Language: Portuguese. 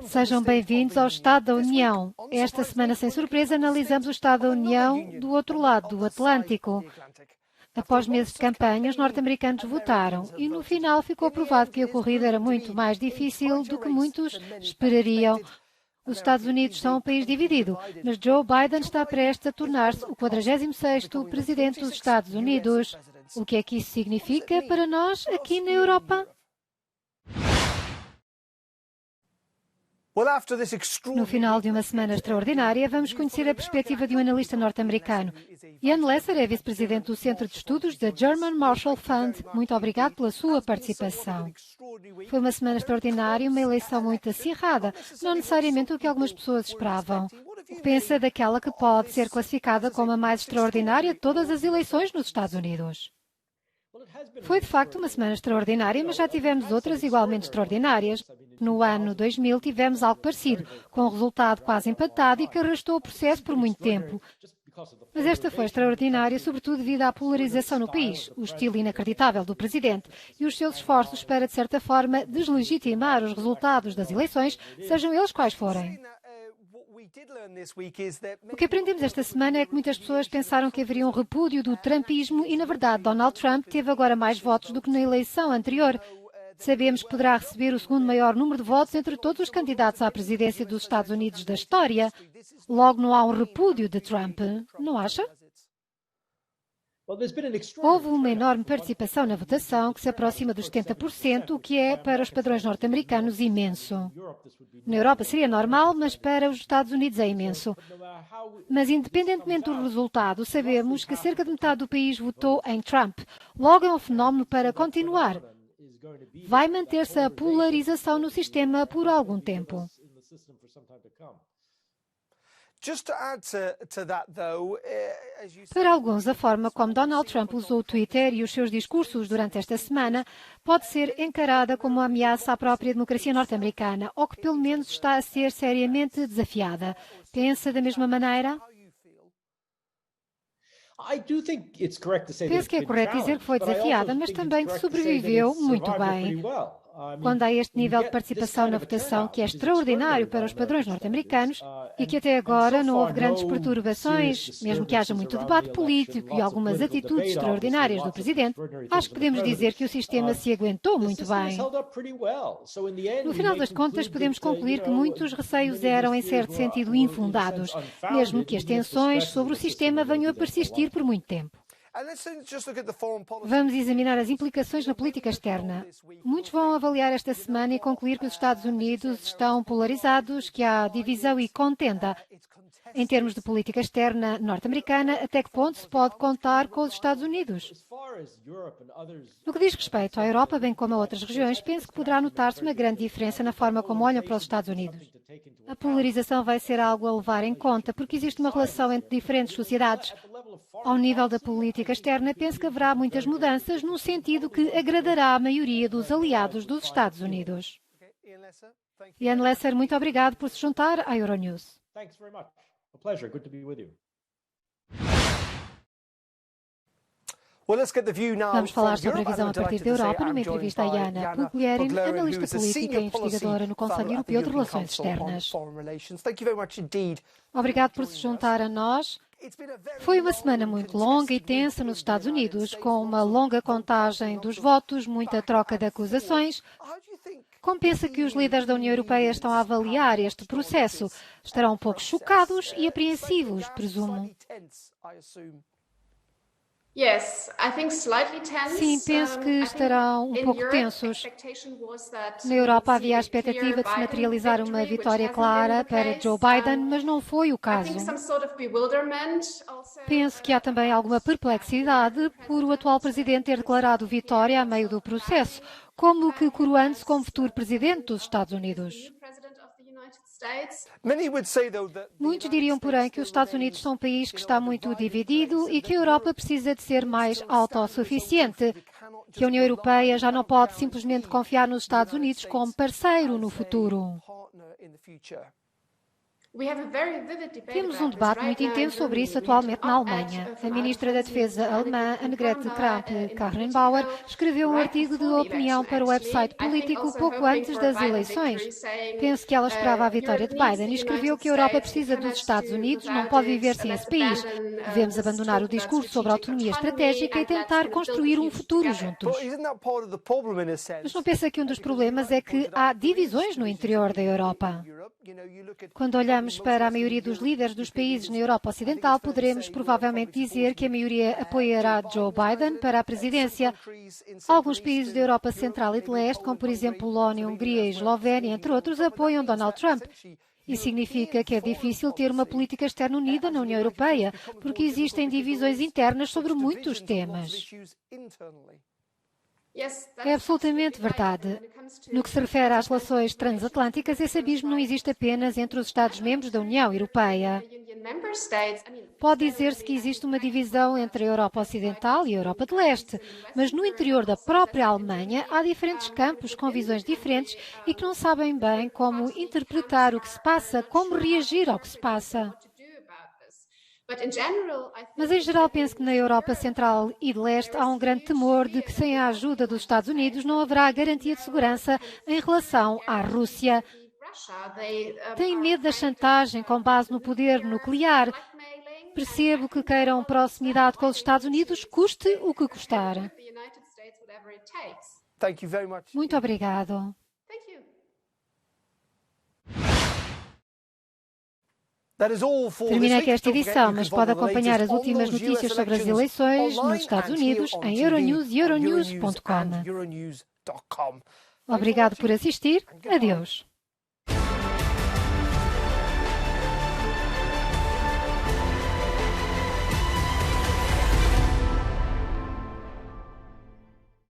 Sejam bem-vindos ao Estado da União. Esta semana, sem surpresa, analisamos o Estado da União do outro lado do Atlântico. Após meses de campanha, os norte-americanos votaram e, no final, ficou provado que a corrida era muito mais difícil do que muitos esperariam. Os Estados Unidos são um país dividido, mas Joe Biden está prestes a tornar-se o 46º presidente dos Estados Unidos. O que é que isso significa para nós aqui na Europa? No final de uma semana extraordinária, vamos conhecer a perspectiva de um analista norte-americano. Ian Lesser é vice-presidente do Centro de Estudos da German Marshall Fund. Muito obrigado pela sua participação. Foi uma semana extraordinária, uma eleição muito acirrada, não necessariamente o que algumas pessoas esperavam. O que pensa daquela que pode ser classificada como a mais extraordinária de todas as eleições nos Estados Unidos? Foi, de facto, uma semana extraordinária, mas já tivemos outras igualmente extraordinárias. No ano 2000 tivemos algo parecido, com um resultado quase empatado e que arrastou o processo por muito tempo. Mas esta foi extraordinária, sobretudo devido à polarização no país, o estilo inacreditável do presidente e os seus esforços para, de certa forma, deslegitimar os resultados das eleições, sejam eles quais forem. O que aprendemos esta semana é que muitas pessoas pensaram que haveria um repúdio do trumpismo e, na verdade, Donald Trump teve agora mais votos do que na eleição anterior. Sabemos que poderá receber o segundo maior número de votos entre todos os candidatos à presidência dos Estados Unidos da história. Logo, não há um repúdio de Trump, não acha? Houve uma enorme participação na votação, que se aproxima dos 70%, o que é, para os padrões norte-americanos, imenso. Na Europa seria normal, mas para os Estados Unidos é imenso. Mas, independentemente do resultado, sabemos que cerca de metade do país votou em Trump. Logo, é um fenómeno para continuar. Vai manter-se a polarização no sistema por algum tempo. Para alguns, a forma como Donald Trump usou o Twitter e os seus discursos durante esta semana pode ser encarada como uma ameaça à própria democracia norte-americana, ou que pelo menos está a ser seriamente desafiada. Pensa da mesma maneira? Penso que é correto dizer que foi desafiada, mas também que sobreviveu muito bem. Quando há este nível de participação na votação, que é extraordinário para os padrões norte-americanos, e que até agora não houve grandes perturbações, mesmo que haja muito debate político e algumas atitudes extraordinárias do presidente, acho que podemos dizer que o sistema se aguentou muito bem. No final das contas, podemos concluir que muitos receios eram, em certo sentido, infundados, mesmo que as tensões sobre o sistema venham a persistir por muito tempo. Vamos examinar as implicações na política externa. Muitos vão avaliar esta semana e concluir que os Estados Unidos estão polarizados, que há divisão e contenda. Em termos de política externa norte-americana, até que ponto se pode contar com os Estados Unidos? No que diz respeito à Europa, bem como a outras regiões, penso que poderá notar-se uma grande diferença na forma como olham para os Estados Unidos. A polarização vai ser algo a levar em conta, porque existe uma relação entre diferentes sociedades. Ao nível da política externa, penso que haverá muitas mudanças, num sentido que agradará a maioria dos aliados dos Estados Unidos. Ian Lesser, muito obrigado por se juntar à Euronews. Vamos falar sobre a visão a partir da Europa numa entrevista a Jana Puglierin, analista política e investigadora no Conselho Europeu de Relações Externas. Obrigado por se juntar a nós. Foi uma semana muito longa e tensa nos Estados Unidos, com uma longa contagem dos votos, muita troca de acusações. Como pensa que os líderes da União Europeia estão a avaliar este processo? Estarão um pouco chocados e apreensivos, presumo. Sim, penso que estarão um pouco tensos. Na Europa havia a expectativa de se materializar uma vitória clara para Joe Biden, mas não foi o caso. Penso que há também alguma perplexidade por o atual presidente ter declarado vitória a meio do processo, como que coroando-se como futuro presidente dos Estados Unidos. Muitos diriam, porém, que os Estados Unidos são um país que está muito dividido e que a Europa precisa de ser mais autossuficiente, que a União Europeia já não pode simplesmente confiar nos Estados Unidos como parceiro no futuro. Temos um debate muito intenso sobre isso atualmente na Alemanha. A ministra da Defesa alemã, Annegret Kramp-Karrenbauer, escreveu um artigo de opinião para o website político pouco antes das eleições. Penso que ela esperava a vitória de Biden e escreveu que a Europa precisa dos Estados Unidos, não pode viver sem esse país. Devemos abandonar o discurso sobre autonomia estratégica e tentar construir um futuro juntos. Mas não pensa que um dos problemas é que há divisões no interior da Europa? Quando olhamos para a maioria dos líderes dos países na Europa Ocidental, poderemos provavelmente dizer que a maioria apoiará Joe Biden para a presidência. Alguns países da Europa Central e de Leste, como por exemplo Polónia, Hungria e Eslovénia, entre outros, apoiam Donald Trump. Isso significa que é difícil ter uma política externa unida na União Europeia, porque existem divisões internas sobre muitos temas. É absolutamente verdade. No que se refere às relações transatlânticas, esse abismo não existe apenas entre os Estados-membros da União Europeia. Pode dizer-se que existe uma divisão entre a Europa Ocidental e a Europa de Leste, mas no interior da própria Alemanha há diferentes campos com visões diferentes e que não sabem bem como interpretar o que se passa, como reagir ao que se passa. Mas, em geral, penso que na Europa Central e de Leste há um grande temor de que, sem a ajuda dos Estados Unidos, não haverá garantia de segurança em relação à Rússia. Têm medo da chantagem com base no poder nuclear. Percebo que queiram proximidade com os Estados Unidos, custe o que custar. Muito obrigado. Termina aqui esta edição, mas pode acompanhar as últimas notícias sobre as eleições nos Estados Unidos em Euronews e euronews.com. Obrigado por assistir. Adeus.